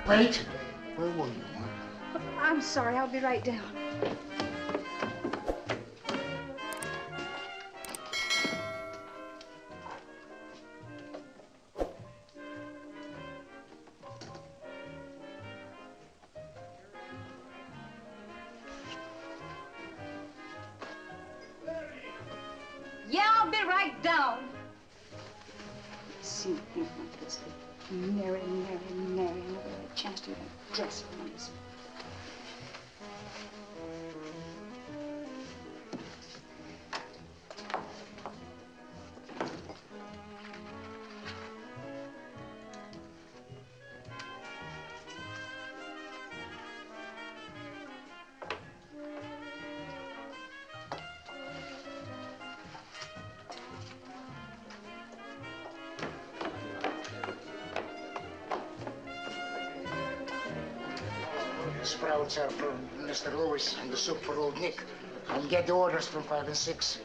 Wait. Where were you? I'm sorry. I'll be right down. Yeah, I'll be right down. See, it's Mary. I never had a chance to even dress for this. Sprouts are for Mr. Lewis and the soup for old Nick. And get the orders from 5 and 6.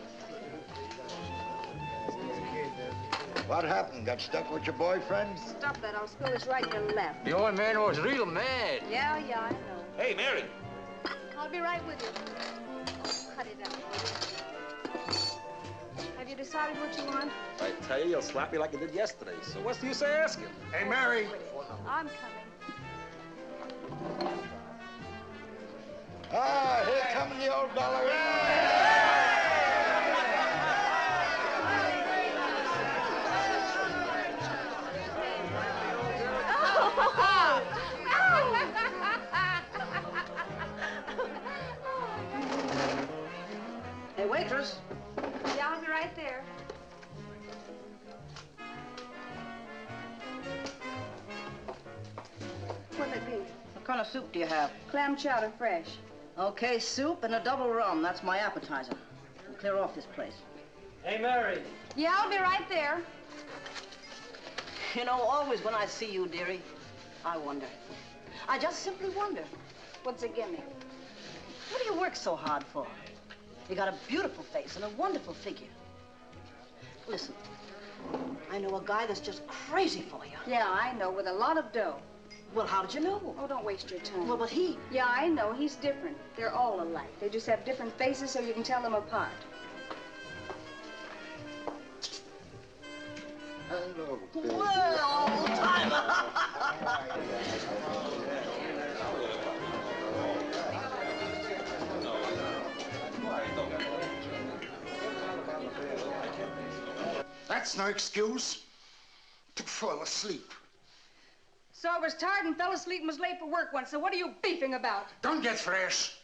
What happened? Got stuck with your boyfriend? Stop that. I'll spill this right to your left. The old man was real mad. Yeah, I know. Hey, Mary. I'll be right with you. Cut it out. Have you decided what you want? I tell you, you'll slap me like you did yesterday. So what's the use of asking? Hey, Mary. I'm coming. Ah, here comes the old ballerina. Hey, waitress. Yeah, I'll be right there. What'll it be? What kind of soup do you have? Clam chowder fresh. Okay, soup and a double rum. That's my appetizer. We'll clear off this place. Hey, Mary. Yeah, I'll be right there. You know, always when I see you, dearie, I wonder. I just simply wonder. What's a gimme? What do you work so hard for? You got a beautiful face and a wonderful figure. Listen, I know a guy that's just crazy for you. Yeah, I know, with a lot of dough. Well, how did you know? Oh, don't waste your time. Well, but he... Yeah, I know. He's different. They're all alike. They just have different faces so you can tell them apart. Hello, baby. Well, time. That's no excuse to fall asleep. So I was tired and fell asleep and was late for work once, so what are you beefing about? Don't get fresh.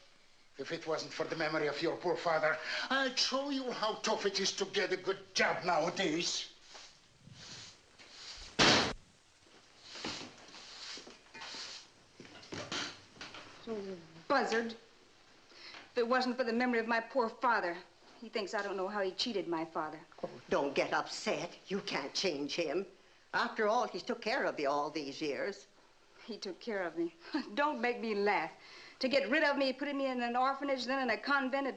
If it wasn't for the memory of your poor father, I'd show you how tough it is to get a good job nowadays. So buzzard. If it wasn't for the memory of my poor father, he thinks I don't know how he cheated my father. Oh, don't get upset. You can't change him. After all, he's took care of you all these years. He took care of me. Don't make me laugh. To get rid of me, he put me in an orphanage, then in a convent, and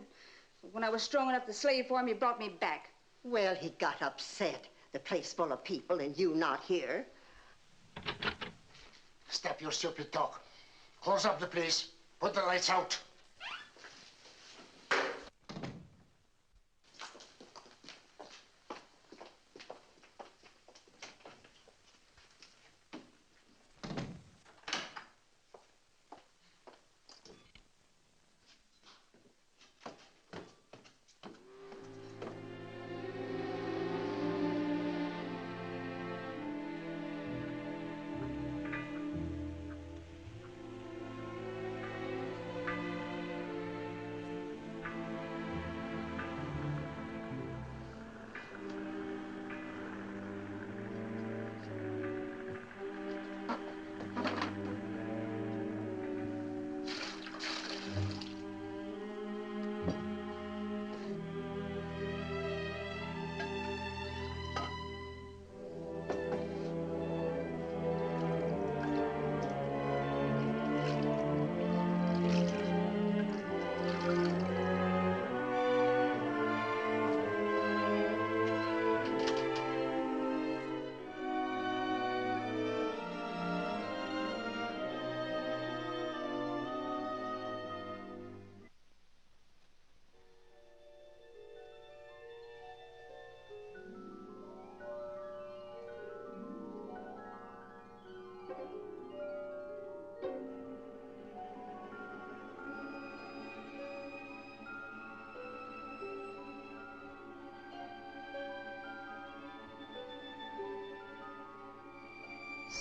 when I was strong enough to slave for him, he brought me back. Well, he got upset. The place full of people and you not here. Stop your stupid talk. Close up the place. Put the lights out.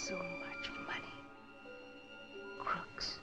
so much money. Crooks.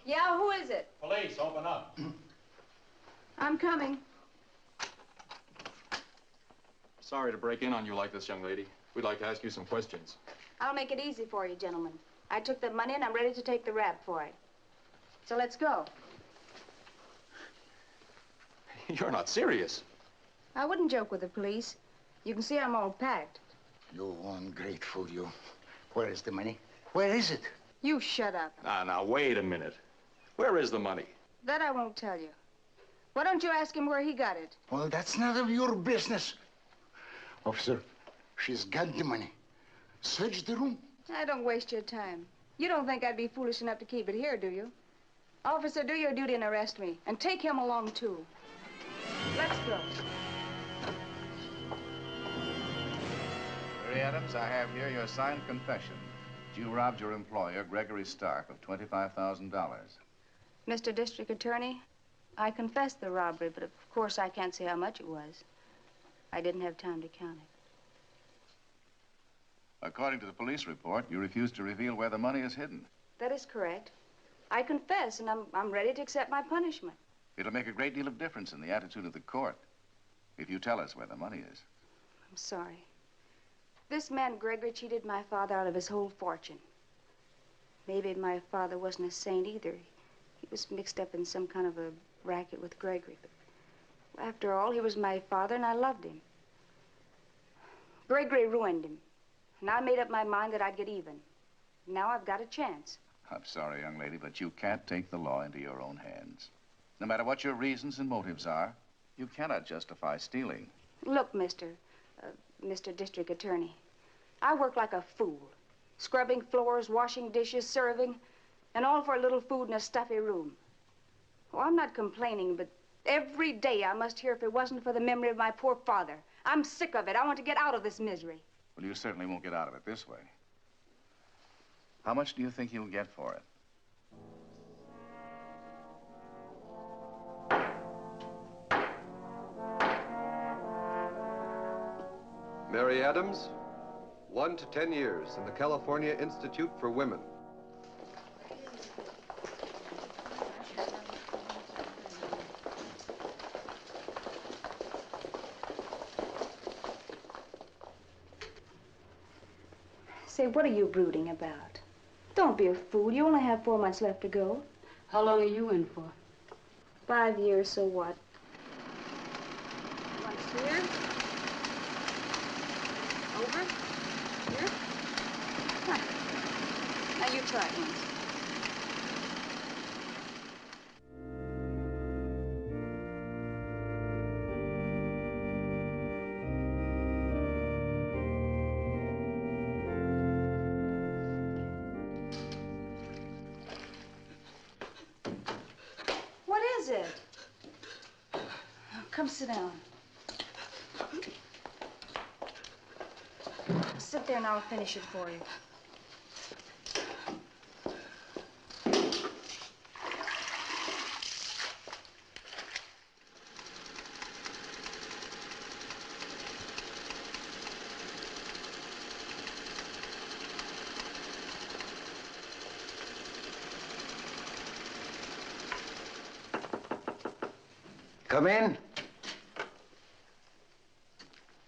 Yeah, who is it? Police, open up. I'm coming. Sorry to break in on you like this, young lady. We'd like to ask you some questions. I'll make it easy for you, gentlemen. I took the money and I'm ready to take the rap for it. So let's go. You're not serious. I wouldn't joke with the police. You can see I'm all packed. You ungrateful, you. Where is the money? Where is it? You shut up. Now, wait a minute. Where is the money? That I won't tell you. Why don't you ask him where he got it? Well, that's none of your business. Officer, she's got the money. Search the room. Don't waste your time. You don't think I'd be foolish enough to keep it here, do you? Officer, do your duty and arrest me. And take him along, too. Let's go. Mary Adams, I have here your signed confession. You robbed your employer, Gregory Stark, of $25,000. Mr. District Attorney, I confess the robbery, but of course I can't say how much it was. I didn't have time to count it. According to the police report, you refused to reveal where the money is hidden. That is correct. I confess, and I'm ready to accept my punishment. It'll make a great deal of difference in the attitude of the court if you tell us where the money is. I'm sorry. This man, Gregory, cheated my father out of his whole fortune. Maybe my father wasn't a saint either. He was mixed up in some kind of a racket with Gregory. But after all, he was my father, and I loved him. Gregory ruined him. And I made up my mind that I'd get even. Now I've got a chance. I'm sorry, young lady, but you can't take the law into your own hands. No matter what your reasons and motives are, you cannot justify stealing. Look, Mr. District Attorney, I work like a fool. Scrubbing floors, washing dishes, serving, and all for a little food in a stuffy room. Oh, I'm not complaining, but every day I must hear if it wasn't for the memory of my poor father. I'm sick of it. I want to get out of this misery. Well, you certainly won't get out of it this way. How much do you think you'll get for it? Mary Adams, 1 to 10 years in the California Institute for Women. Say, what are you brooding about? Don't be a fool. You only have 4 months left to go. How long are you in for? 5 years, so what? Once here. Over. Here. Huh. Now you try it once. Come sit down. Sit there and I'll finish it for you. Come in.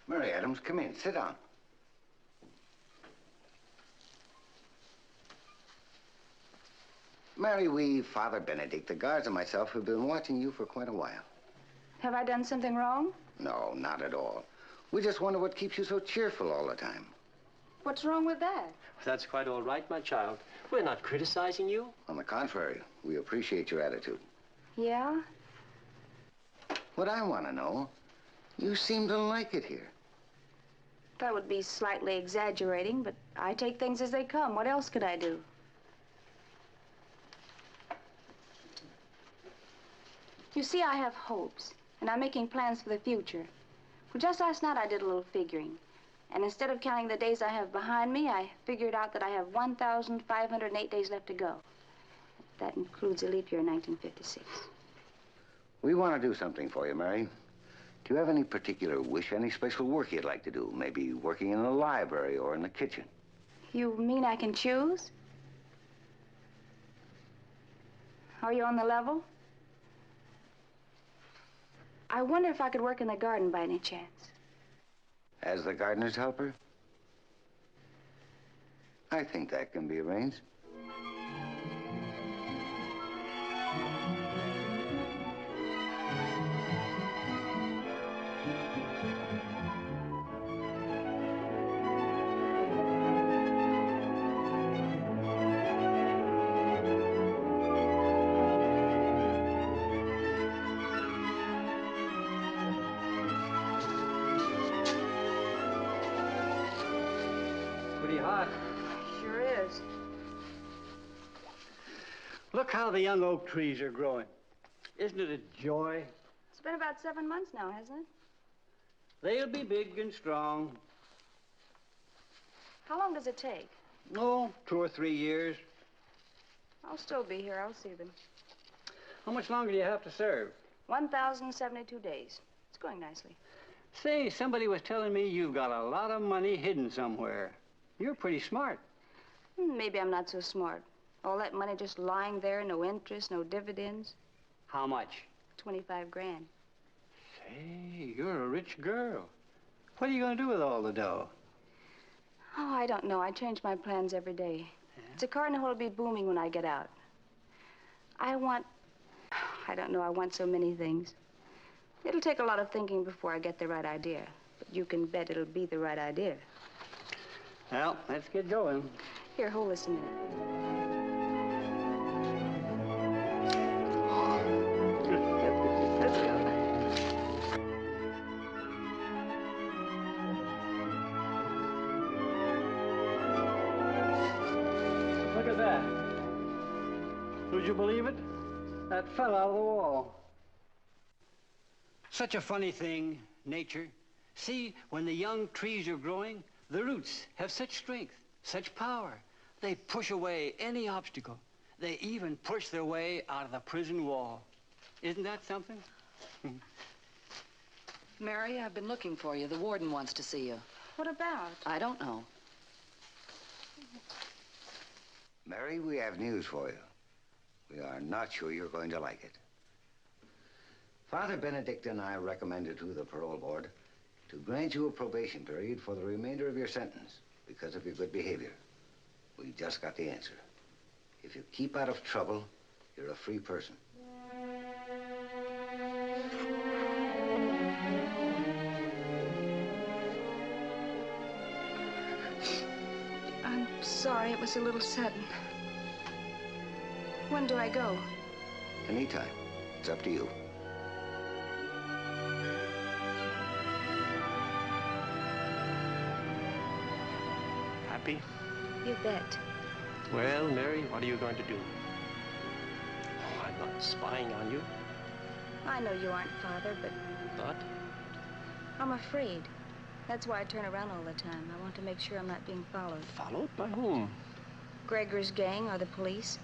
Mary Adams, come in. Sit down. Mary, we, Father Benedict, the guards, and myself have been watching you for quite a while. Have I done something wrong? No, not at all. We just wonder what keeps you so cheerful all the time. What's wrong with that? That's quite all right, my child. We're not criticizing you. On the contrary, we appreciate your attitude. Yeah? What I want to know, you seem to like it here. That would be slightly exaggerating, but I take things as they come. What else could I do? You see, I have hopes, and I'm making plans for the future. Well, just last night I did a little figuring, and instead of counting the days I have behind me, I figured out that I have 1,508 days left to go. That includes a leap year in 1956. We want to do something for you, Mary. Do you have any particular wish, any special work you'd like to do? Maybe working in the library or in the kitchen? You mean I can choose? Are you on the level? I wonder if I could work in the garden by any chance. As the gardener's helper? I think that can be arranged. Pretty hot. Sure is. Look how the young oak trees are growing. Isn't it a joy? It's been about 7 months now, hasn't it? They'll be big and strong. How long does it take? Oh, 2 or 3 years. I'll still be here. I'll see them. How much longer do you have to serve? 1,072 days. It's going nicely. Say, somebody was telling me you've got a lot of money hidden somewhere. You're pretty smart. Maybe I'm not so smart. All that money just lying there, no interest, no dividends. How much? 25 grand. Say, you're a rich girl. What are you going to do with all the dough? Oh, I don't know. I change my plans every day. Yeah? It's a cardinal who'll be booming when I get out. I don't know, I want so many things. It'll take a lot of thinking before I get the right idea. But you can bet it'll be the right idea. Well, let's get going. Here, hold this a minute. Let's go. Look at that. Would you believe it? That fell out of the wall. Such a funny thing, nature. See, when the young trees are growing, the roots have such strength, such power. They push away any obstacle. They even push their way out of the prison wall. Isn't that something? Mary, I've been looking for you. The warden wants to see you. What about? I don't know. Mary, we have news for you. We are not sure you're going to like it. Father Benedict and I recommended to the parole board to grant you a probation period for the remainder of your sentence because of your good behavior. We just got the answer. If you keep out of trouble, you're a free person. I'm sorry, it was a little sudden. When do I go? Anytime. It's up to you. Happy? You bet. Well, Mary, what are you going to do? Oh, I'm not spying on you. I know you aren't, Father, but But? I'm afraid. That's why I turn around all the time. I want to make sure I'm not being followed. Followed? By whom? Gregor's gang or the police.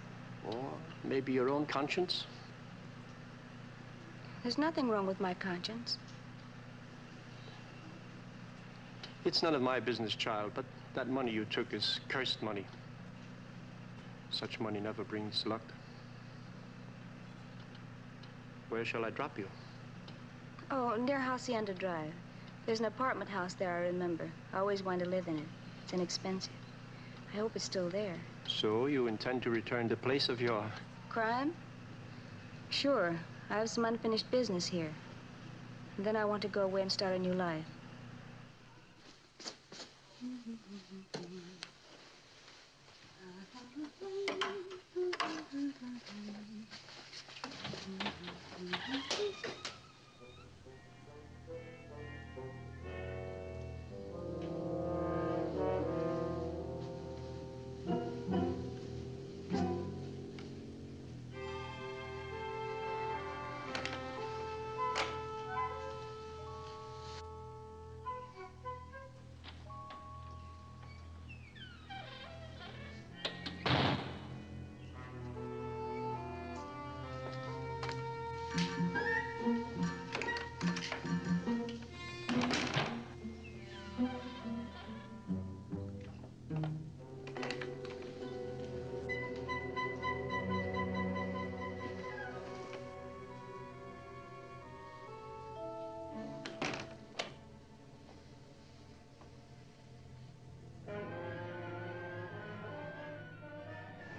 Or maybe your own conscience? There's nothing wrong with my conscience. It's none of my business, child, but that money you took is cursed money. Such money never brings luck. Where shall I drop you? Oh, near Hacienda Drive. There's an apartment house there, I remember. I always wanted to live in it. It's inexpensive. I hope it's still there. So you intend to return the place of your... Crime? Sure. I have some unfinished business here. And then I want to go away and start a new life.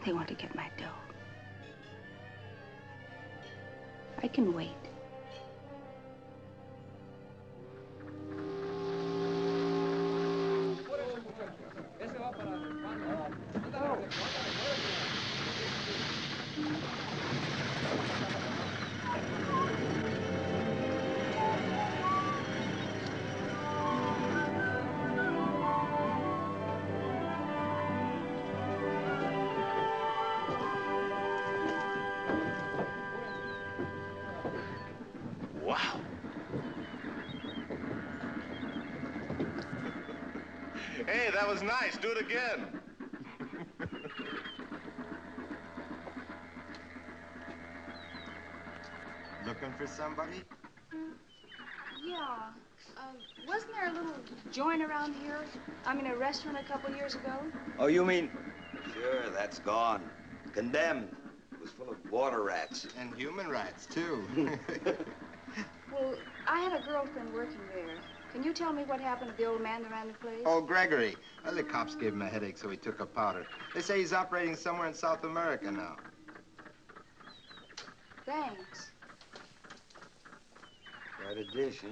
They want to get my dough. I can wait. Hey, that was nice. Do it again. Looking for somebody? Yeah. Wasn't there a little joint around here? I mean, a restaurant a couple years ago? Oh, you mean... Sure, that's gone. Condemned. It was full of water rats. And human rats, too. Well, I had a girlfriend working there. Can you tell me what happened to the old man that ran the place? Oh, Gregory. Well, the cops gave him a headache, so he took a powder. They say he's operating somewhere in South America now. Thanks. Quite a dish, huh?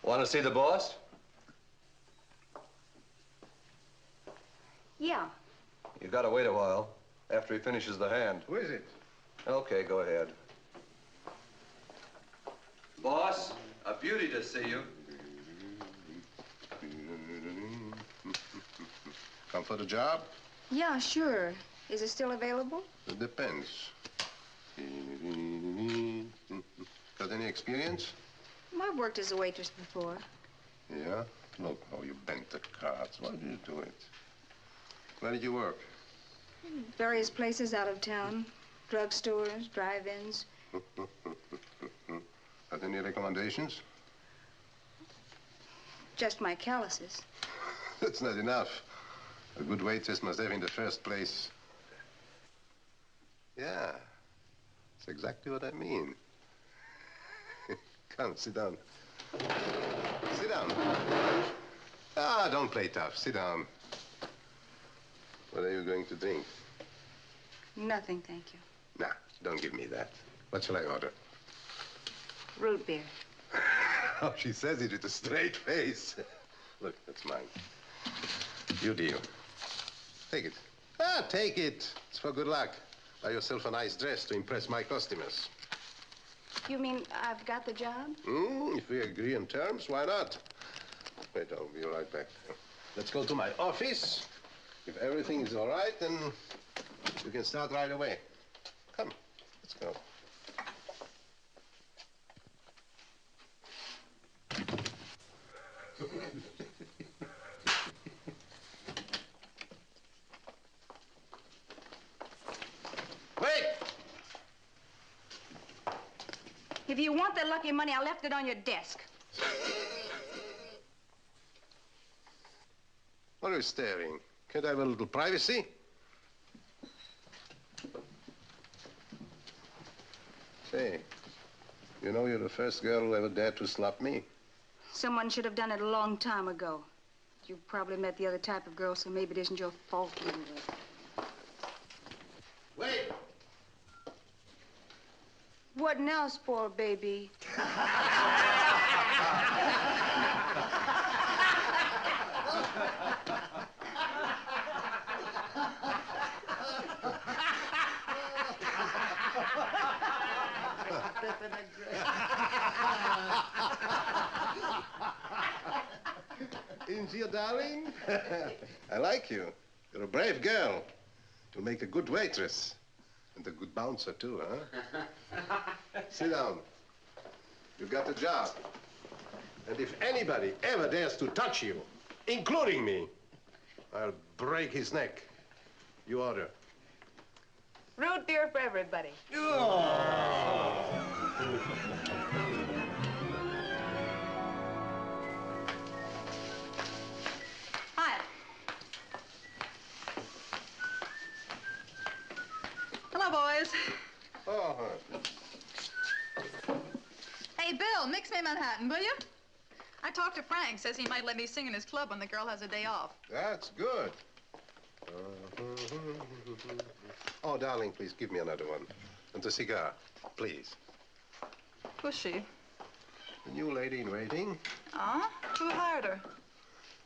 Want to see the boss? Yeah. You gotta wait a while after he finishes the hand. Who is it? Okay, go ahead. Boss, a beauty to see you. Come for the job? Yeah, sure. Is it still available? It depends. Got any experience? I've worked as a waitress before. Yeah? Look how you bent the cards. Why did you do it? Where did you work? Various places out of town. Drugstores, drive-ins. Got any recommendations? Just my calluses. That's not enough. A good waitress must have in the first place. Yeah, that's exactly what I mean. Come, sit down. Sit down. Ah, don't play tough. Sit down. What are you going to drink? Nothing, thank you. Nah, don't give me that. What shall I order? Root beer. Oh, she says it with a straight face. Look, that's mine. You deal. Take it. Ah, take it. It's for good luck. Buy yourself a nice dress to impress my customers. You mean I've got the job? If we agree on terms, why not? Wait, I'll be right back. Let's go to my office. If everything is all right, then we can start right away. Come, let's go. Wait! If you want the lucky money, I left it on your desk. What are you staring? Can't I have a little privacy? Say, you know you're the first girl who ever dared to slap me. Someone should have done it a long time ago. You've probably met the other type of girl, so maybe it isn't your fault anyway. Wait! What now, spoiled baby? Isn't she a darling? I like you. You're a brave girl. You'll make a good waitress. And a good bouncer, too, huh? Sit down. You got the job. And if anybody ever dares to touch you, including me, I'll break his neck. You order. Root beer for everybody. Hi. Hello, boys. Oh, Hey, Bill, mix me Manhattan, will you? I talked to Frank. Says he might let me sing in his club when the girl has a day off. that's good. Oh, darling, please give me another one. And a cigar, please. Who's she? The new lady in waiting. Ah? Who hired her?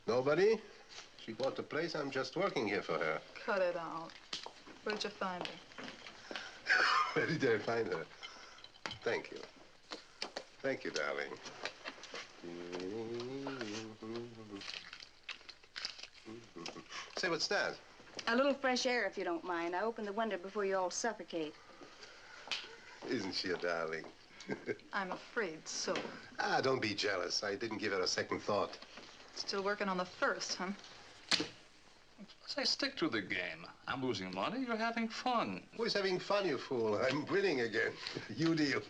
Nobody. She bought the place. I'm just working here for her. Cut it out. Where'd you find her? Where did I find her? Thank you. Thank you, darling. Say, what's that? A little fresh air, if you don't mind. I opened the window before you all suffocate. Isn't she a darling? I'm afraid so. Ah, don't be jealous. I didn't give her a second thought. Still working on the first, huh? Say, stick to the game. I'm losing money. You're having fun. Who's having fun, you fool? I'm winning again. You deal.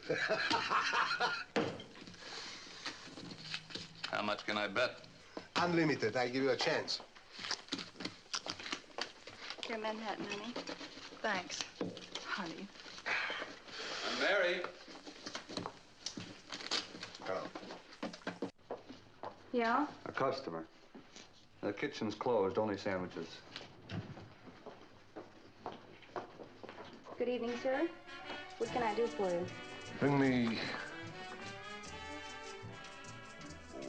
How much can I bet? Unlimited. I'll give you a chance. Here, Manhattan, honey. Thanks, honey. Mary. Hello. Yeah? A customer. The kitchen's closed, only sandwiches. Good evening, sir. What can I do for you? Bring me...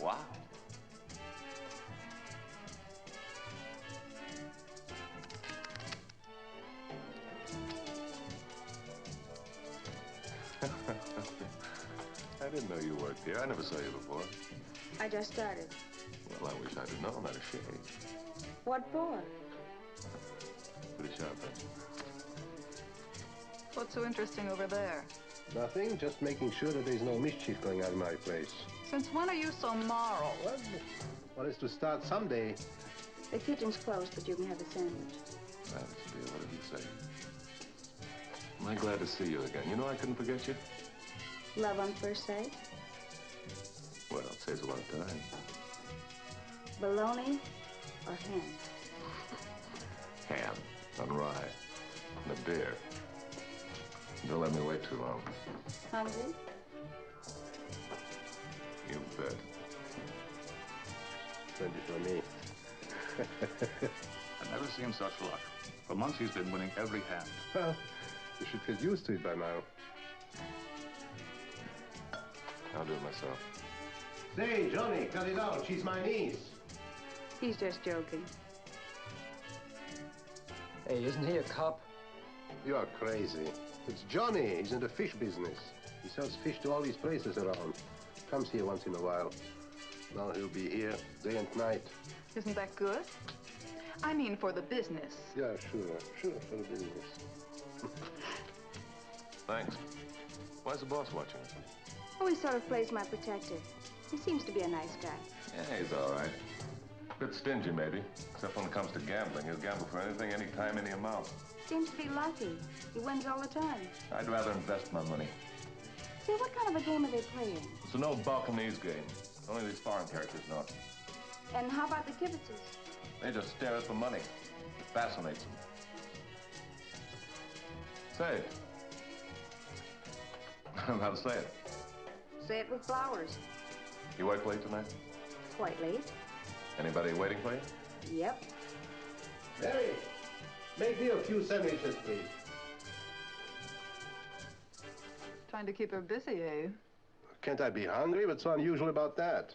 Wow. I didn't know you worked here. I never saw you before. I just started. Well, I wish I'd have known. I'd have shaved. What for? Pretty sharp, huh? What's so interesting over there? Nothing. Just making sure that there's no mischief going on in my place. Since when are you so moral? Well, it's to start someday. The kitchen's closed, but you can have a sandwich. That's dear. What did he say? Am I glad to see you again? You know I couldn't forget you. Love on first sight? Well, it saves a lot of time. Bologna or ham? Ham and rye and a beer. Don't let me wait too long. Hungry? You bet. Plenty for me. I've never seen such luck. For months, he's been winning every hand. Well, you should get used to it by now. I'll do it myself. Say, Johnny, cut it out. She's my niece. He's just joking. Hey, isn't he a cop? You're crazy. It's Johnny. He's in the fish business. He sells fish to all these places around. Comes here once in a while. Now he'll be here day and night. Isn't that good? I mean for the business. Yeah, sure. Sure, for the business. Thanks. Why's the boss watching us? Oh, he sort of plays my protector. He seems to be a nice guy. Yeah, he's all right. Bit stingy, maybe. Except when it comes to gambling. He'll gamble for anything, anytime, any amount. Seems to be lucky. He wins all the time. I'd rather invest my money. Say, what kind of a game are they playing? It's an old Balkanese game. Only these foreign characters know it. And how about the kibitzes? They just stare at the money. It fascinates them. Say it. I don't know how to say it. Say it with flowers. You work late tonight? Quite late. Anybody waiting for you? Yep. Mary, make me a few sandwiches, please. Trying to keep her busy, eh? Can't I be hungry? What's so unusual about that?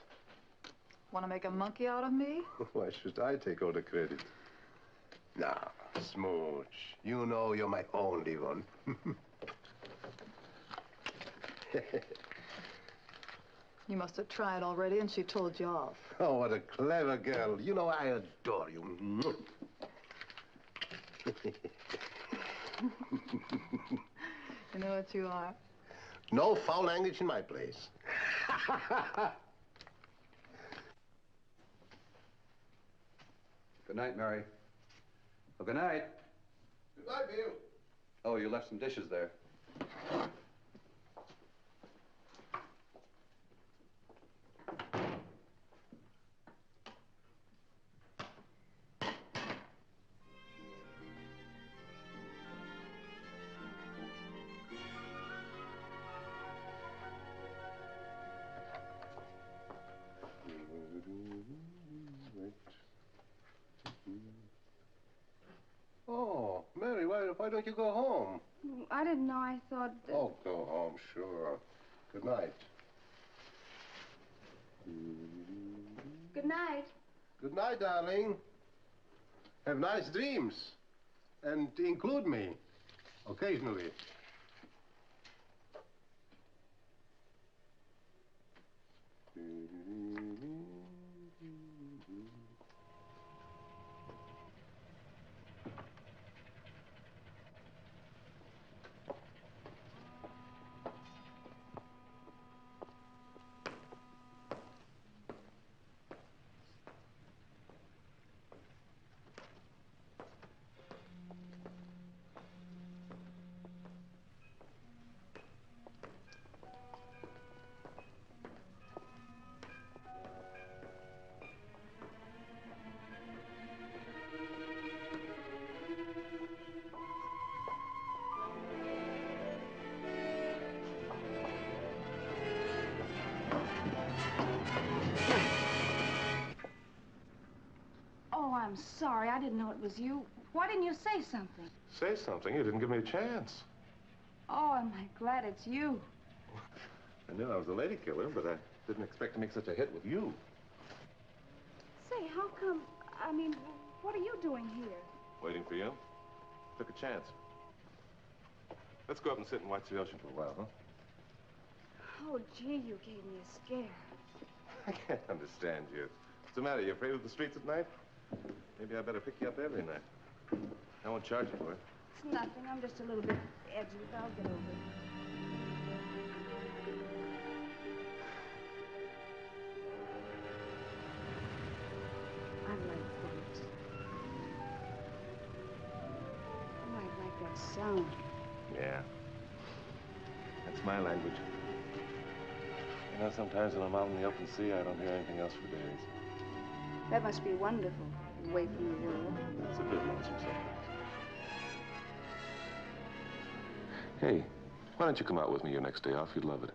Want to make a monkey out of me? Why should I take all the credit? Now, Smooch, you know you're my only one. You must have tried already and she told you off. Oh, what a clever girl. You know I adore you. You know what you are? No foul language in my place. Good night, Mary. Well, good night. Good night, Bill. Oh, you left some dishes there. Oh, Mary, why don't you go home? I didn't know. I thought that... Oh, go home, sure. Good night. Good night. Good night, darling. Have nice dreams. And include me, occasionally. Oh, I'm sorry. I didn't know it was you. Why didn't you say something? Say something. You didn't give me a chance. Oh, am I glad it's you. I knew I was a lady killer, but I didn't expect to make such a hit with you. Say, how come... I mean, what are you doing here? Waiting for you. Took a chance. Let's go up and sit and watch the ocean for a while, huh? Oh, gee, you gave me a scare. I can't understand you. What's the matter? You afraid of the streets at night? Maybe I better pick you up every night. I won't charge you for it. It's nothing. I'm just a little bit edgy, but I'll get over it. I like birds. Oh, I like that sound. Yeah. That's my language. You know, sometimes when I'm out in the open sea, I don't hear anything else for days. That must be wonderful, away from the world. It's a bit lonesome sometimes. Hey, why don't you come out with me your next day off? You'd love it.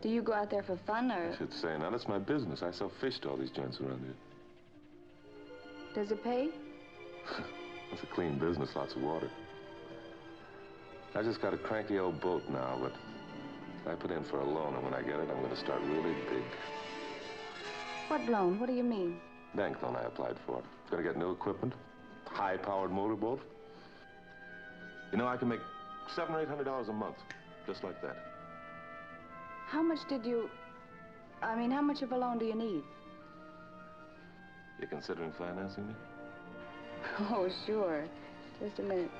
Do you go out there for fun, or... I should say. Now, that's my business. I sell fish to all these gents around here. Does it pay? It's a clean business, lots of water. I just got a cranky old boat now, but I put in for a loan, and when I get it, I'm going to start really big. What loan? What do you mean? Bank loan I applied for. Going to get new equipment, high-powered motorboat. You know, I can make $700 or $800 a month, just like that. How much did you... I mean, how much of a loan do you need? You considering financing me? Oh, sure. Just a minute.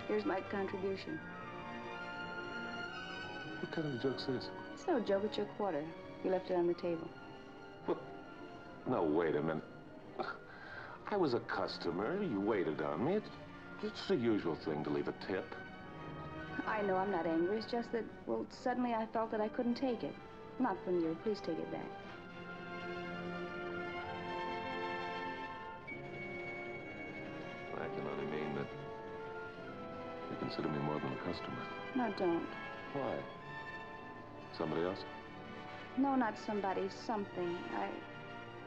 Here's my contribution. What kind of a joke's this? It's no joke. It's your quarter. You left it on the table. What? No, wait a minute. I was a customer. You waited on me. It's the usual thing to leave a tip. I know I'm not angry. It's just that, well, suddenly I felt that I couldn't take it. Not from you. Please take it back. I can only mean that you consider me more than a customer. No, don't. Why? Somebody else? No, not somebody. Something.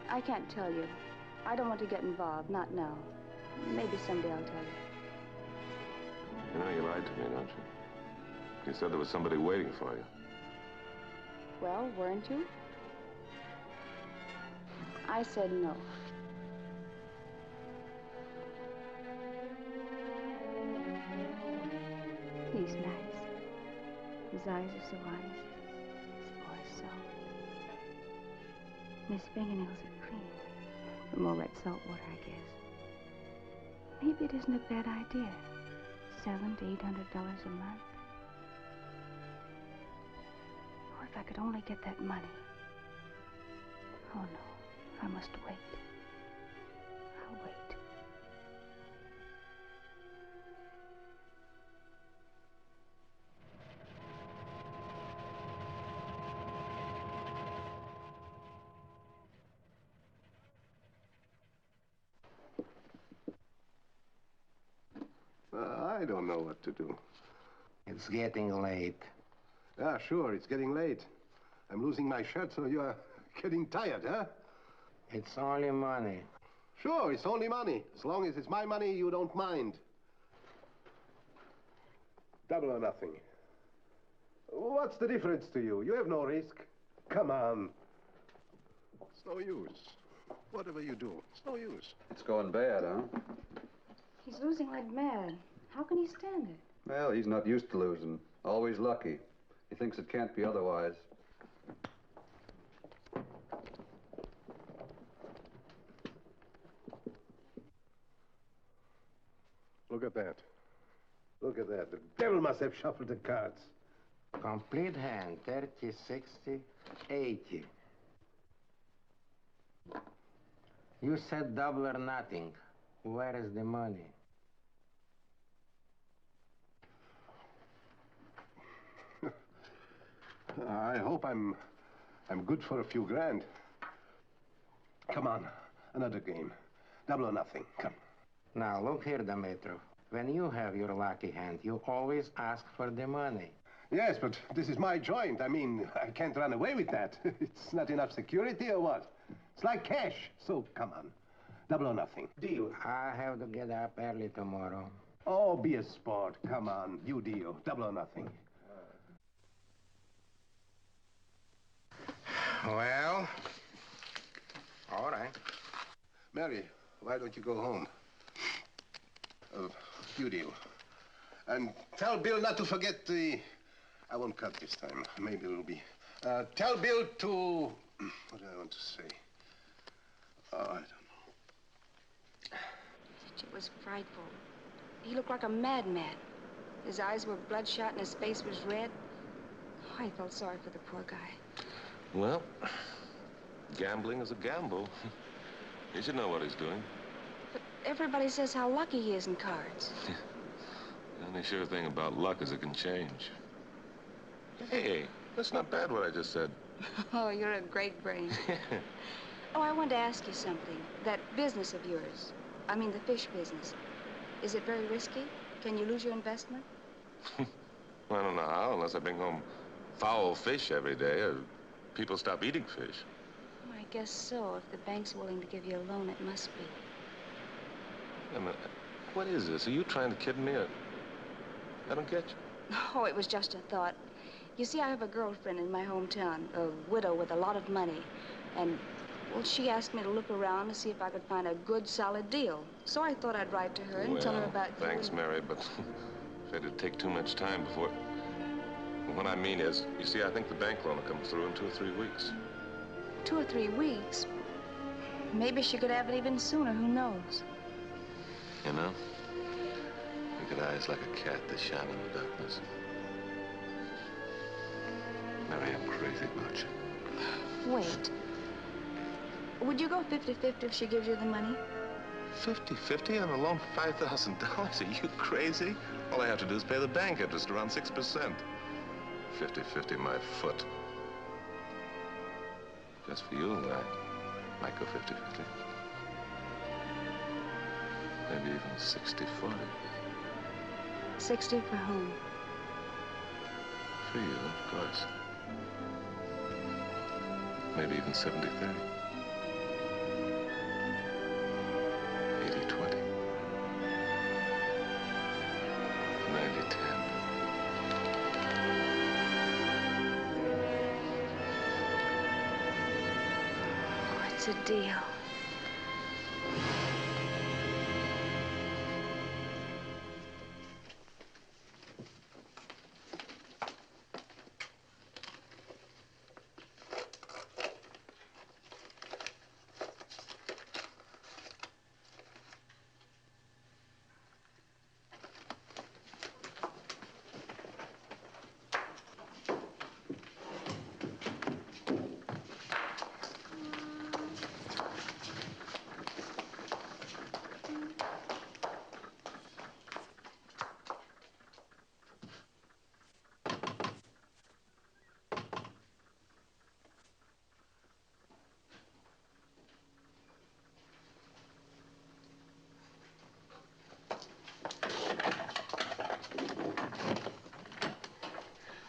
I can't tell you. I don't want to get involved. Not now. Maybe someday I'll tell you. You know, you lied to me, don't you? You said there was somebody waiting for you. Well, weren't you? I said no. He's nice. His eyes are so honest. His voice so... And his fingernails are clean. From all that salt water, I guess. Maybe it isn't a bad idea. $700 to $800 a month. Oh, if I could only get that money. Oh, no. I must wait. I'll wait. I don't know what to do. It's getting late. Yeah, sure, it's getting late. I'm losing my shirt, so you're getting tired, huh? It's only money. Sure, it's only money. As long as it's my money, you don't mind. Double or nothing. What's the difference to you? You have no risk. Come on. It's no use. Whatever you do, it's no use. It's going bad, huh? He's losing like mad. How can he stand it? Well, he's not used to losing. Always lucky. He thinks it can't be otherwise. Look at that. Look at that. The devil must have shuffled the cards. Complete hand, 30, 60, 80. You said double or nothing. Where is the money? I hope I'm good for a few grand. Come on, another game. Double or nothing, come. Now, look here, Demetrio. When you have your lucky hand, you always ask for the money. Yes, but this is my joint. I mean, I can't run away with that. It's not enough security or what? It's like cash. So, come on. Double or nothing. Deal. I have to get up early tomorrow. Oh, be a sport. Come on. You deal. Double or nothing. Well, all right. Mary, why don't you go home? You deal. And tell Bill not to forget the... I won't cut this time. Maybe it'll be... tell Bill to... What do I want to say? Oh, I don't know. It was frightful. He looked like a madman. His eyes were bloodshot and his face was red. Oh, I felt sorry for the poor guy. Well, gambling is a gamble. He should know what he's doing. But everybody says how lucky he is in cards. The only sure thing about luck is it can change. Hey, that's not bad what I just said. Oh, you're a great brain. Oh, I wanted to ask you something. That business of yours, I mean the fish business, is it very risky? Can you lose your investment? Well, I don't know how, unless I bring home foul fish every day, or people stop eating fish. Oh, I guess so. If the bank's willing to give you a loan, it must be. I mean, what is this? Are you trying to kid me? I don't get you. Oh, it was just a thought. You see, I have a girlfriend in my hometown, a widow with a lot of money. And, well, she asked me to look around to see if I could find a good, solid deal. So I thought I'd write to her and tell her about you. Thanks, Mary, but it'd take too much time before... What I mean is, you see, I think the bank loan will come through in 2 or 3 weeks. 2 or 3 weeks? Maybe she could have it even sooner, who knows? You know, you got eyes like a cat that shine in the darkness. Mary, I'm crazy about you. Wait. Would you go 50-50 if she gives you the money? 50-50 on a loan for $5,000? Are you crazy? All I have to do is pay the bank interest around 6%. 50-50 my foot. Just for you, I might go 50-50. Maybe even 60-40. 60 for whom? For you, of course. Maybe even 70-30. 80-20. 90-10. Oh, it's a deal.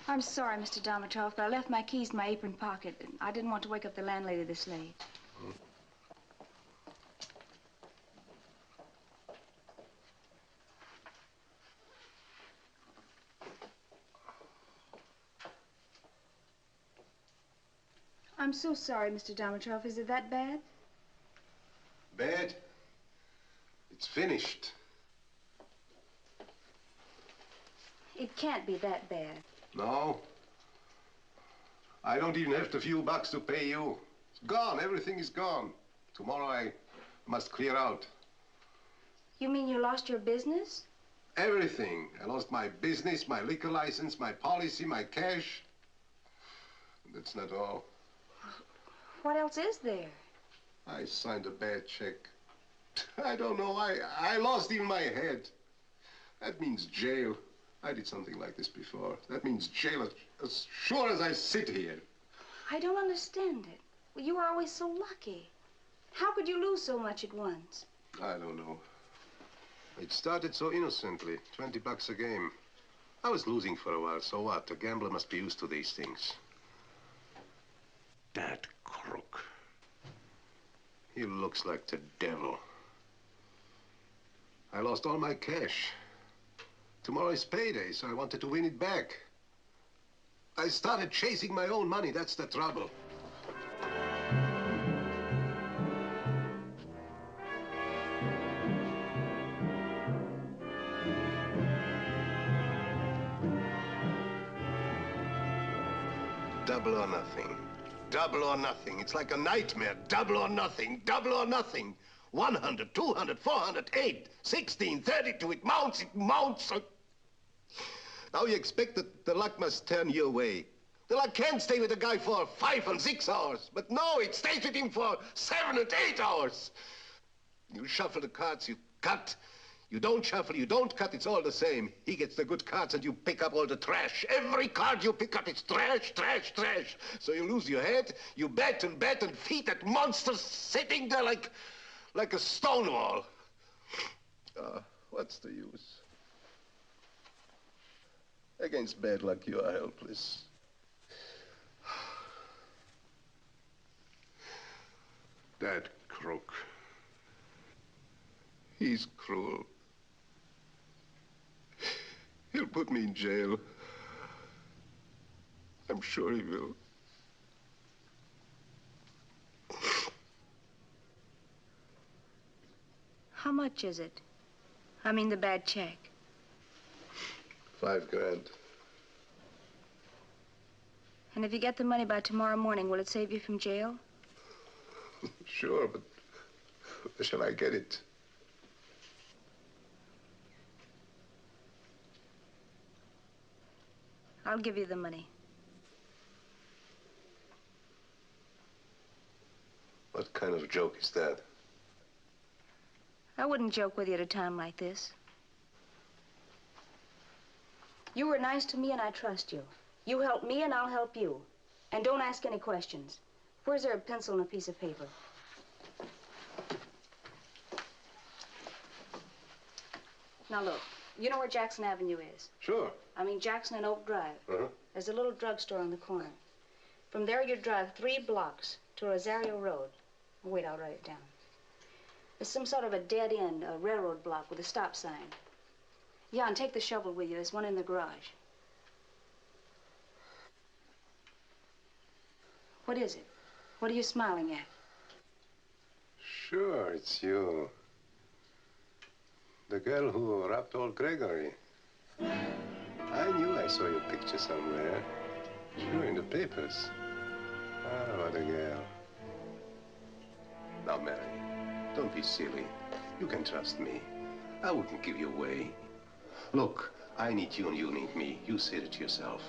I'm sorry, Mr. Dimitrov, but I left my keys in my apron pocket. And I didn't want to wake up the landlady this late. I'm so sorry, Mr. Dimitrov. Is it that bad? Bad? It's finished. It can't be that bad. No. I don't even have the few bucks to pay you. It's gone. Everything is gone. Tomorrow I must clear out. You mean you lost your business? Everything. I lost my business, my liquor license, my policy, my cash. That's not all. What else is there? I signed a bad check. I don't know. I lost even my head. That means jail. I did something like this before. That means jail as sure as I sit here. I don't understand it. Well, you were always so lucky. How could you lose so much at once? I don't know. It started so innocently. 20 bucks a game. I was losing for a while, so what? A gambler must be used to these things. That crook. He looks like the devil. I lost all my cash. Tomorrow is payday, so I wanted to win it back. I started chasing my own money. That's the trouble. Double or nothing. Double or nothing. It's like a nightmare. Double or nothing. Double or nothing. 100, 200, 400, 8, 16, 32. It mounts, it mounts. Now you expect that the luck must turn your way. The luck can't stay with a guy for 5 and 6 hours. But no, it stays with him for 7 and 8 hours. You shuffle the cards, you cut. You don't shuffle, you don't cut, it's all the same. He gets the good cards and you pick up all the trash. Every card you pick up is trash, trash, trash. So you lose your head, you bet and feed that monster sitting there like a stone wall. What's the use? Against bad luck, you are helpless. That crook. He's cruel. He'll put me in jail. I'm sure he will. How much is it? I mean the bad check. 5 grand. And if you get the money by tomorrow morning, will it save you from jail? Sure, but where shall I get it? I'll give you the money. What kind of joke is that? I wouldn't joke with you at a time like this. You were nice to me and I trust you. You help me and I'll help you. And don't ask any questions. Where's there a pencil and a piece of paper? Now look, you know where Jackson Avenue is? Sure. I mean Jackson and Oak Drive. There's a little drugstore on the corner. From there you drive 3 blocks to Rosario Road. Wait, I'll write it down. There's some sort of a dead end, a railroad block with a stop sign. Yeah, and take the shovel with you. There's one in the garage. What is it? What are you smiling at? Sure, it's you. The girl who robbed old Gregory. I knew I saw your picture somewhere. Sure, in the papers. Ah, what a girl. Now, Mary, don't be silly. You can trust me. I wouldn't give you away. Look, I need you and you need me. You said it yourself.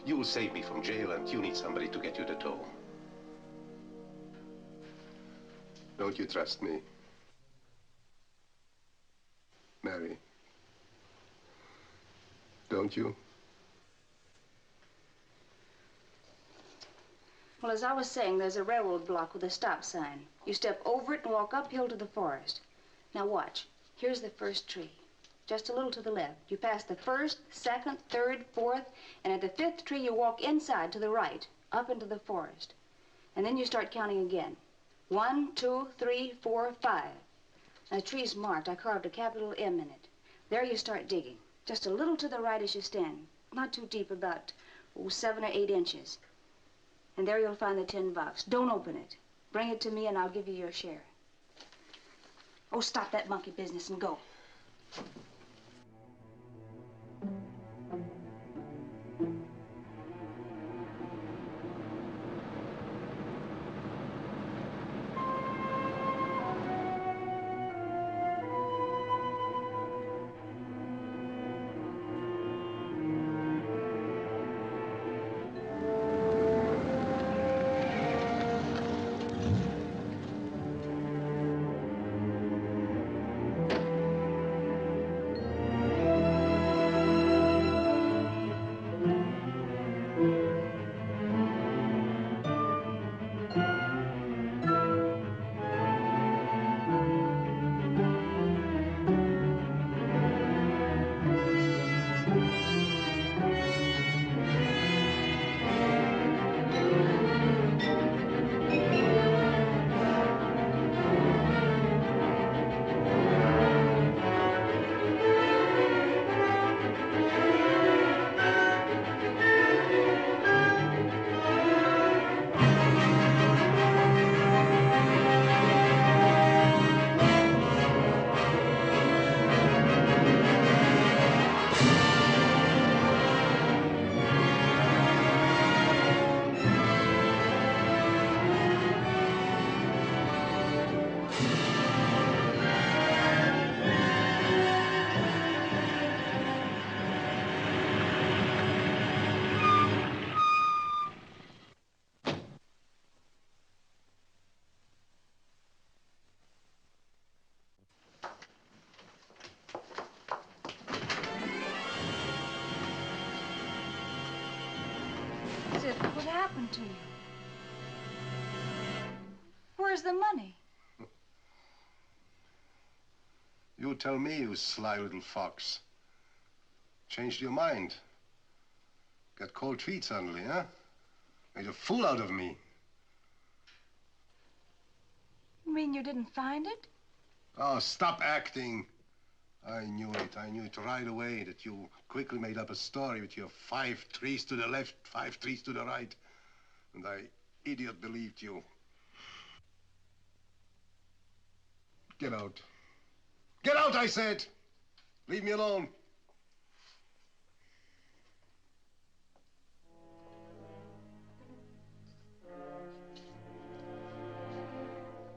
You will save me from jail and you need somebody to get you the dough. Don't you trust me? Mary, don't you? Well, as I was saying, there's a railroad block with a stop sign. You step over it and walk uphill to the forest. Now watch. Here's the first tree. Just a little to the left. You pass the 1st, 2nd, 3rd, 4th, and at the 5th tree you walk inside to the right, up into the forest. And then you start counting again. 1, 2, 3, 4, 5. Now, the tree's marked. I carved a capital M in it. There you start digging. Just a little to the right as you stand. Not too deep, about 7 or 8 inches. And there you'll find the tin box. Don't open it. Bring it to me and I'll give you your share. Oh, stop that monkey business and go. happened to you? Where's the money? You tell me, you sly little fox. Changed your mind. Got cold feet suddenly, huh? Made a fool out of me. You mean you didn't find it? Oh, stop acting. I knew it. I knew it right away that you quickly made up a story with your 5 trees to the left, 5 trees to the right. And I, idiot, believed you. Get out. Get out, I said! Leave me alone.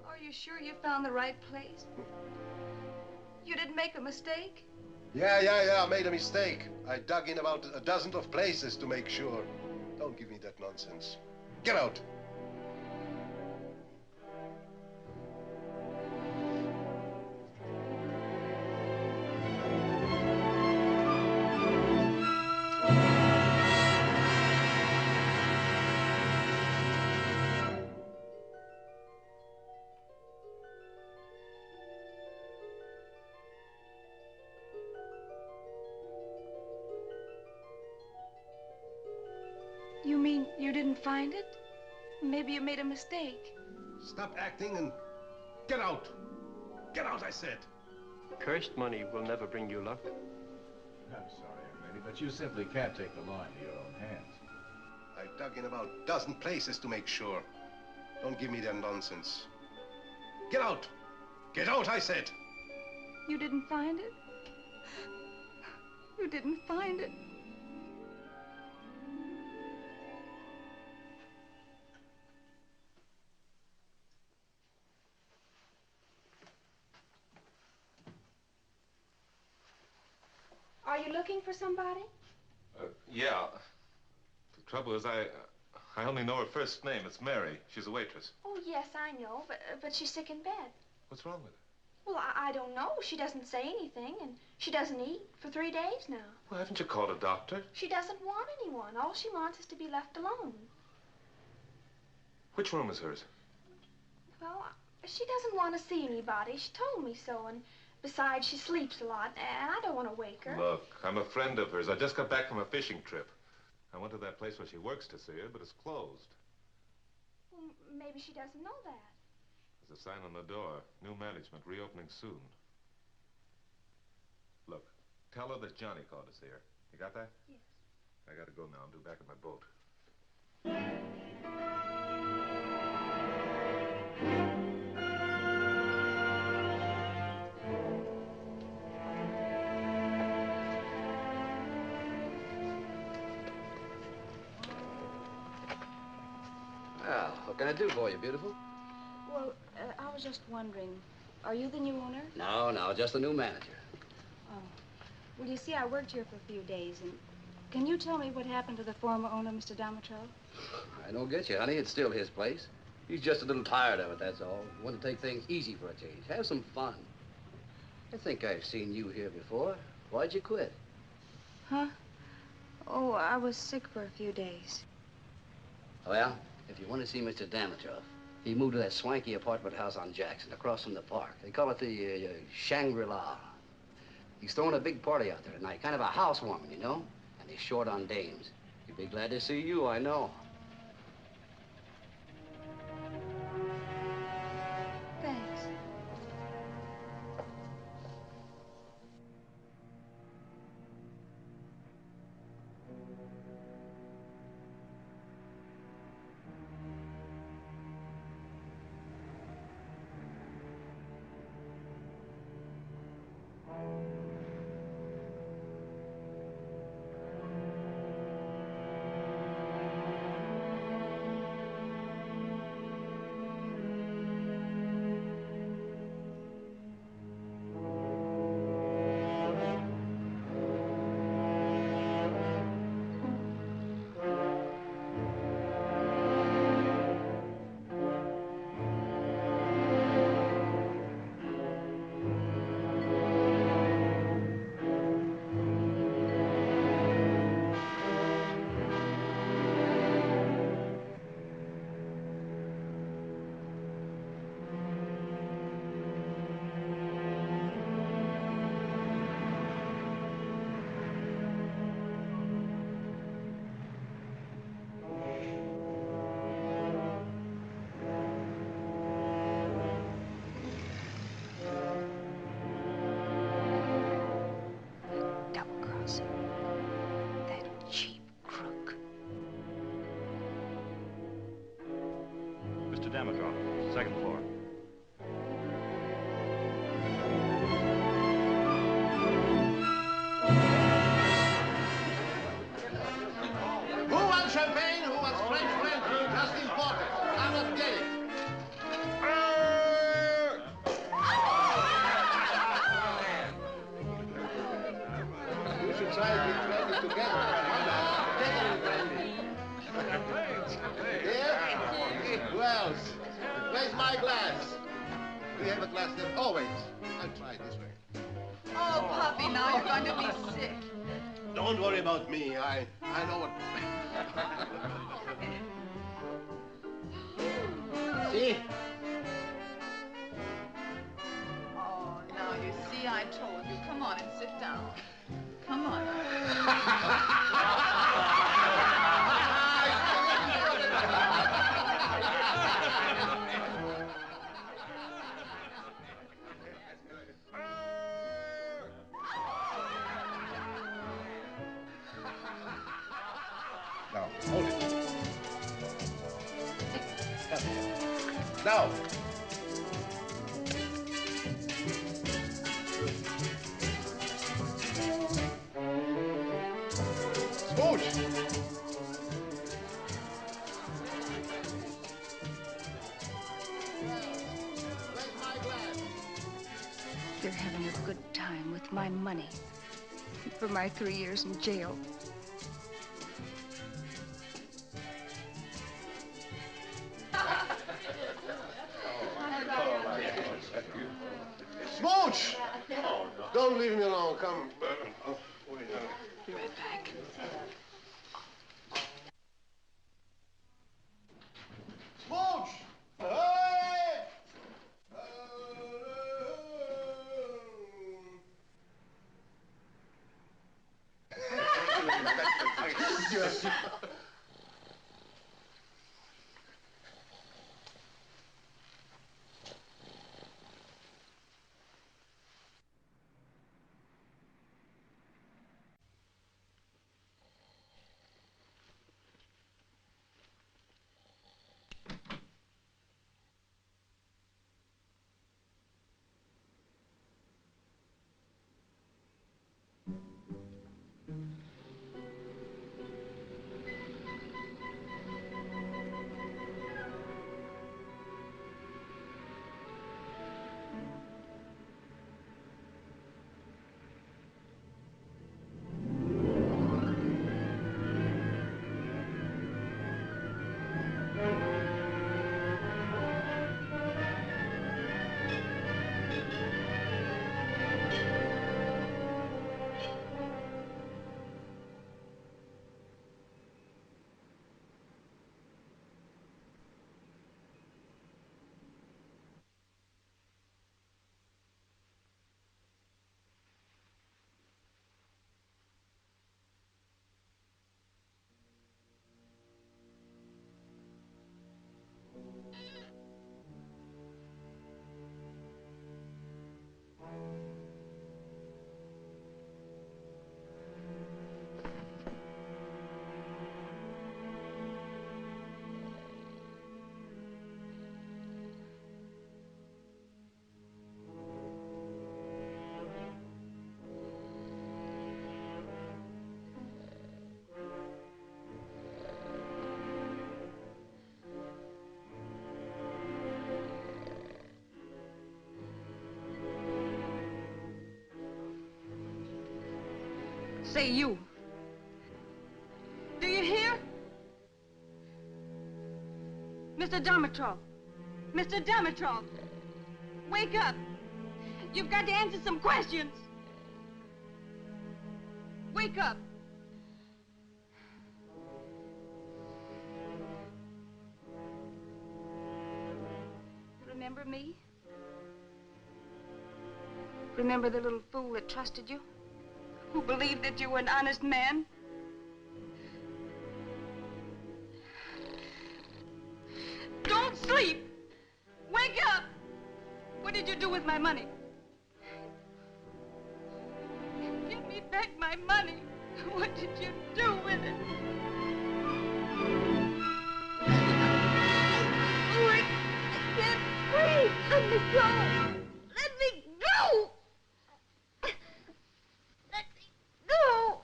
Are you sure you found the right place? You didn't make a mistake? Yeah, I made a mistake. I dug in about a dozen of places to make sure. Don't give me that nonsense. Get out! You mean you didn't find it? Maybe you made a mistake. Stop acting and get out! Get out, I said! Cursed money will never bring you luck. I'm sorry, young lady, but you simply can't take the law into your own hands. I dug in about a dozen places to make sure. Don't give me that nonsense. Get out! Get out, I said! You didn't find it? You didn't find it? Are you looking for somebody? Yeah. The trouble is, I only know her first name. It's Mary. She's a waitress. Oh, yes, I know, but she's sick in bed. What's wrong with her? Well, I don't know. She doesn't say anything, and she doesn't eat for 3 days now. Well, haven't you called a doctor? She doesn't want anyone. All she wants is to be left alone. Which room is hers? Well, she doesn't want to see anybody. She told me so, and besides, she sleeps a lot, and I don't want to wake her. Look, I'm a friend of hers. I just got back from a fishing trip. I went to that place where she works to see her, but it's closed. Well, maybe she doesn't know that. There's a sign on the door. New management, reopening soon. Look, tell her that Johnny called us here. You got that? Yes. I gotta go now. I'm due back at my boat. Well, what can I do for you, beautiful? Well, I was just wondering, are you the new owner? No, just the new manager. Oh. Well, you see, I worked here for a few days, and can you tell me what happened to the former owner, Mr. Dimitrov? I don't get you, honey. It's still his place. He's just a little tired of it, that's all. Want to take things easy for a change. Have some fun. I think I've seen you here before. Why'd you quit? Huh? Oh, I was sick for a few days. Well, if you want to see Mr. Dimitrov, he moved to that swanky apartment house on Jackson, across from the park. They call it the Shangri-La. He's throwing a big party out there tonight, kind of a housewarming, you know? And he's short on dames. He'd be glad to see you, I know. Thanks. try to get ready together. Take a little brandy. Here? Who else? Where's my glass? Do you have a glass there? Oh, wait. I'll try it this way. Oh, puppy, now you're going to be sick. Don't worry about me. I know what... See? Oh, now you see, I told you. Come on and sit down. Come on. Now, hold it. Now. Smooch. They're having a good time with my money for my 3 years in jail. Smooch! Don't leave me alone. Come. Wait, Be right back. Smooch! Hey! Yes. Say, you. Do you hear? Mr. Dimitrov. Mr. Dimitrov. Wake up. You've got to answer some questions. Wake up. Remember me? Remember the little fool that trusted you? Who believed that you were an honest man? Don't sleep! Wake up! What did you do with my money? Give me back my money. What did you do with it? Oh, I can't breathe. Let me go. Let me go. Let me go.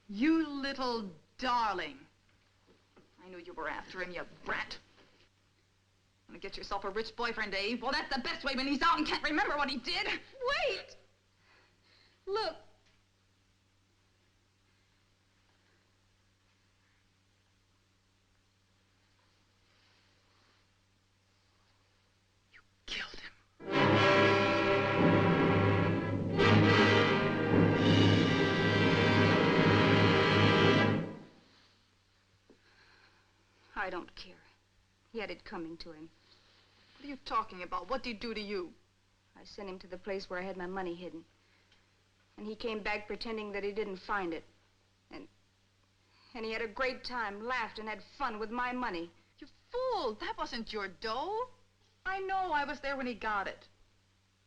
You little darling. I knew you were after him, you brat. Want to get yourself a rich boyfriend, eh? Well, that's the best way when he's out and can't remember what he did. Wait! Look. Killed him. I don't care. He had it coming to him. What are you talking about? What did he do to you? I sent him to the place where I had my money hidden. And he came back pretending that he didn't find it. And he had a great time, laughed and had fun with my money. You fool! That wasn't your dough. I know. I was there when he got it.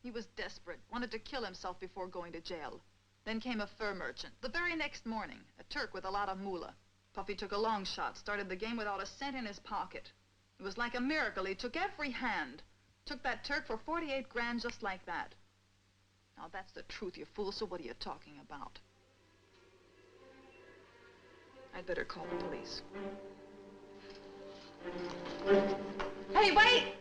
He was desperate, wanted to kill himself before going to jail. Then came a fur merchant. The very next morning, a Turk with a lot of moolah. Puffy took a long shot, started the game without a cent in his pocket. It was like a miracle. He took every hand. Took that Turk for 48 grand just like that. Now, that's the truth, you fool, so what are you talking about? I'd better call the police. Hey, wait!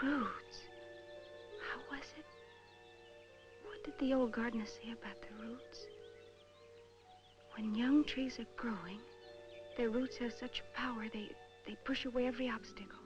Roots. How was it? What did the old gardener say about the roots? When young trees are growing, their roots have such power, they push away every obstacle.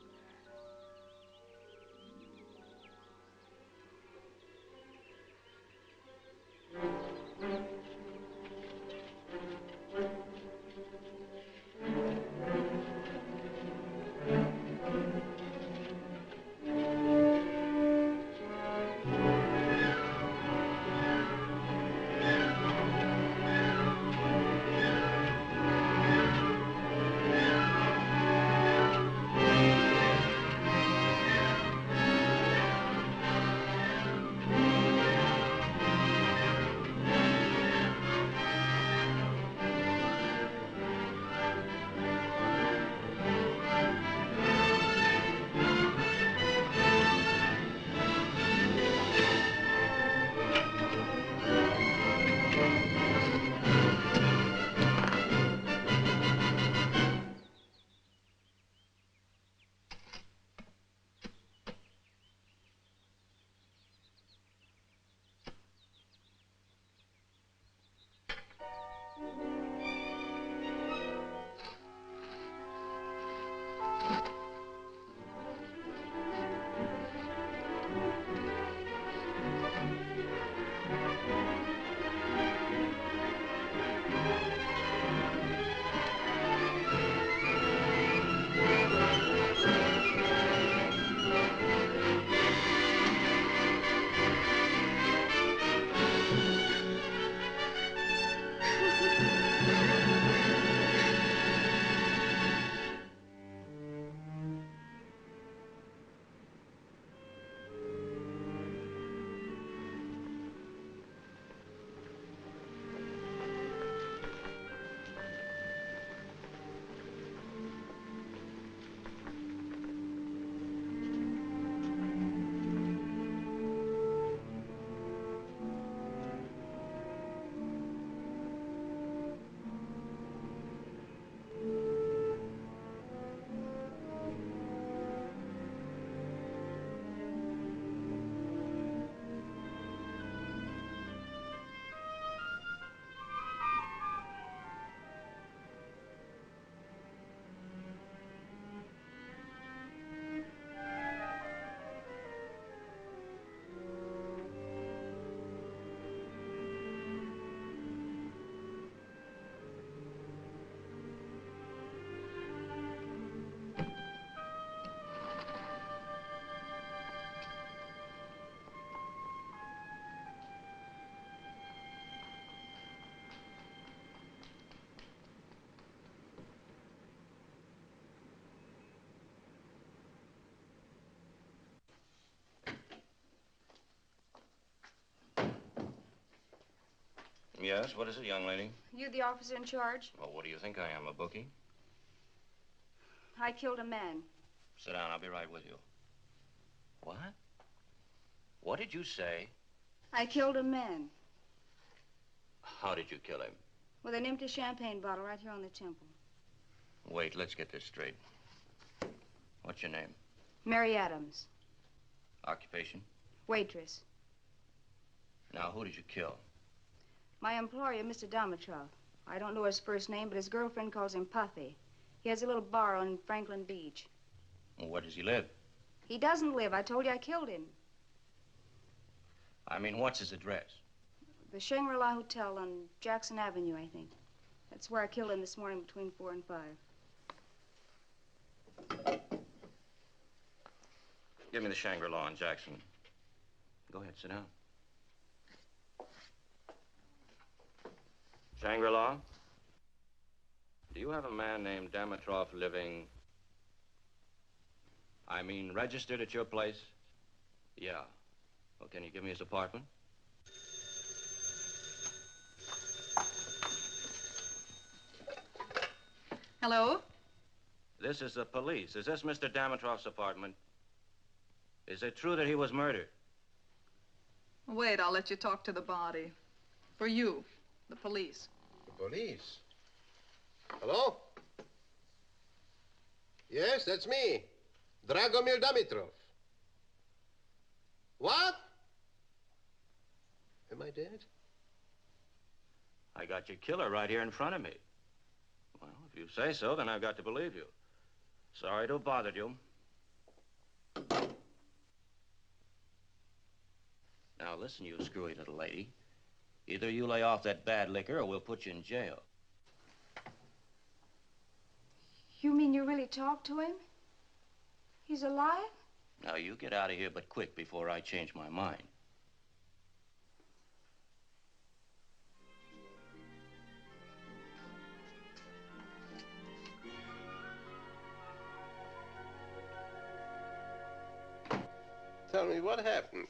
Yes, what is it, young lady? You the officer in charge? Well, what do you think I am, a bookie? I killed a man. Sit down, I'll be right with you. What? What did you say? I killed a man. How did you kill him? With an empty champagne bottle right here on the temple. Wait, let's get this straight. What's your name? Mary Adams. Occupation? Waitress. Now, who did you kill? My employer, Mr. Dimitrov. I don't know his first name, but his girlfriend calls him Puffy. He has a little bar on Franklin Beach. Well, where does he live? He doesn't live. I told you I killed him. I mean, what's his address? The Shangri-La Hotel on Jackson Avenue, I think. That's where I killed him this morning between 4 and 5. Give me the Shangri-La on Jackson. Go ahead, sit down. Shangri-La? Do you have a man named Dimitrov living... I mean, registered at your place? Yeah. Well, can you give me his apartment? Hello? This is the police. Is this Mr. Dimitrov's apartment? Is it true that he was murdered? Wait, I'll let you talk to the body. For you, the police. The police? Hello? Yes, that's me. Dragomir Dimitrov. What? Am I dead? I got your killer right here in front of me. Well, if you say so, then I've got to believe you. Sorry to have bothered you. Now, listen, you screwy little lady. Either you lay off that bad liquor or we'll put you in jail. You mean you really talked to him? He's alive? Now, you get out of here, but quick, before I change my mind. Tell me, what happened?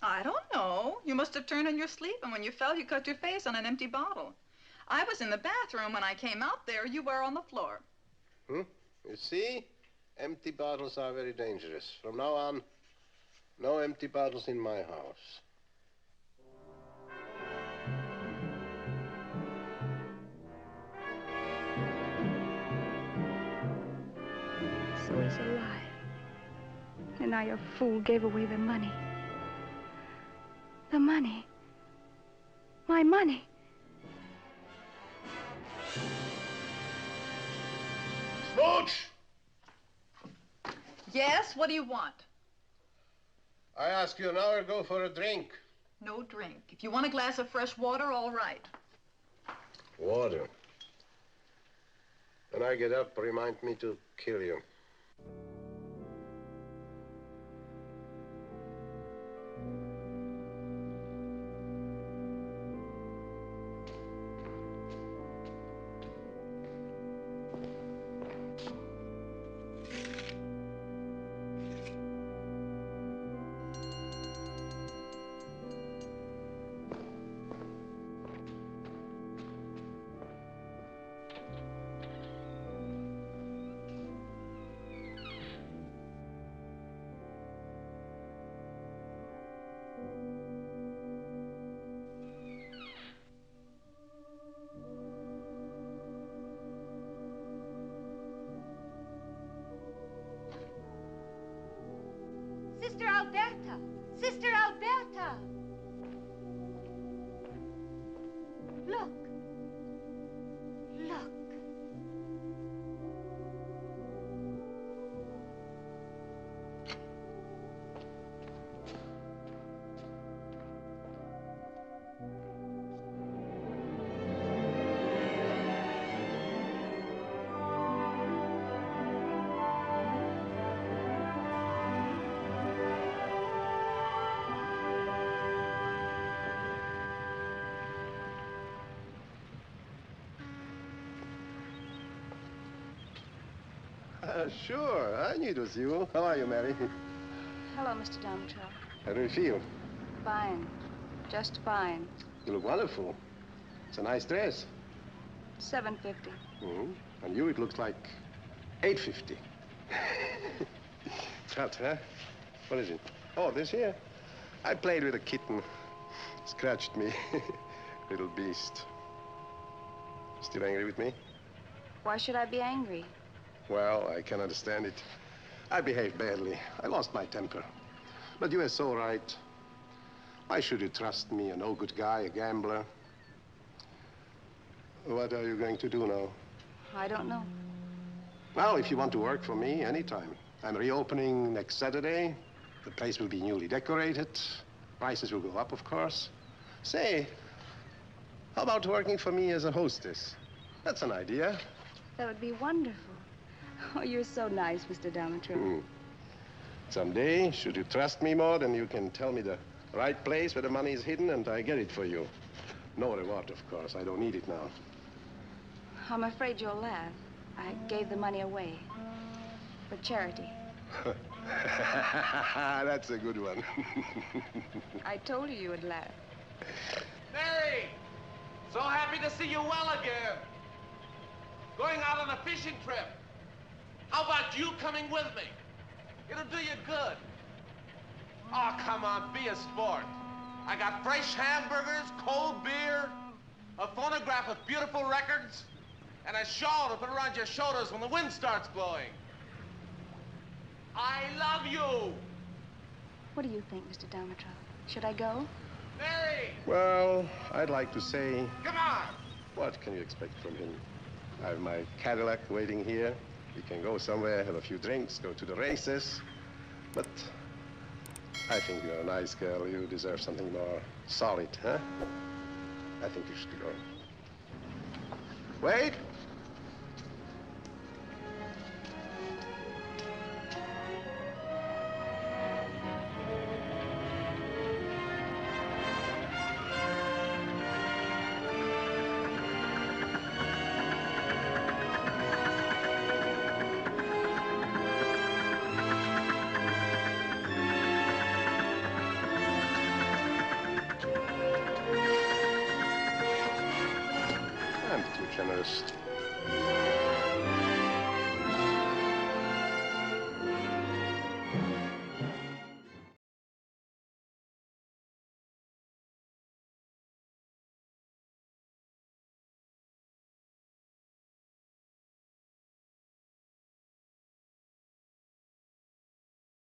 I don't know. You must have turned in your sleep, and when you fell, you cut your face on an empty bottle. I was in the bathroom. When I came out there, you were on the floor. You see? Empty bottles are very dangerous. From now on, no empty bottles in my house. So he's alive. And now your fool gave away the money. The money. My money. Smooch! Yes? What do you want? I asked you an hour ago for a drink. No drink. If you want a glass of fresh water, all right. Water. When I get up, remind me to kill you. Sister Alberta! Sister Alberta! Look. Look. Sure. I knew it was you. How are you, Mary? Hello, Mr. Dimitrov. How do you feel? Fine. Just fine. You look wonderful. It's a nice dress. $7.50. On you, it looks like $8.50. Cut, huh? What is it? Oh, this here? I played with a kitten. Scratched me. Little beast. Still angry with me? Why should I be angry? Well, I can understand it. I behaved badly. I lost my temper. But you are so right. Why should you trust me, a no-good guy, a gambler? What are you going to do now? I don't know. Well, if you want to work for me, anytime. I'm reopening next Saturday. The place will be newly decorated. Prices will go up, of course. Say, how about working for me as a hostess? That's an idea. That would be wonderful. Oh, you're so nice, Mr. Damatrov. Someday, should you trust me more, then you can tell me the right place where the money is hidden, and I get it for you. No reward, of course. I don't need it now. I'm afraid you'll laugh. I gave the money away. For charity. That's a good one. I told you would laugh. Mary! So happy to see you well again. Going out on a fishing trip. How about you coming with me? It'll do you good. Oh, come on, be a sport. I got fresh hamburgers, cold beer, a phonograph with beautiful records, and a shawl to put around your shoulders when the wind starts blowing. I love you. What do you think, Mr. Damatrov? Should I go? Mary! Well, I'd like to say... Come on! What can you expect from him? I have my Cadillac waiting here. We can go somewhere, have a few drinks, go to the races. But I think you're a nice girl. You deserve something more solid, huh? I think you should go. Wait! I'm too generous.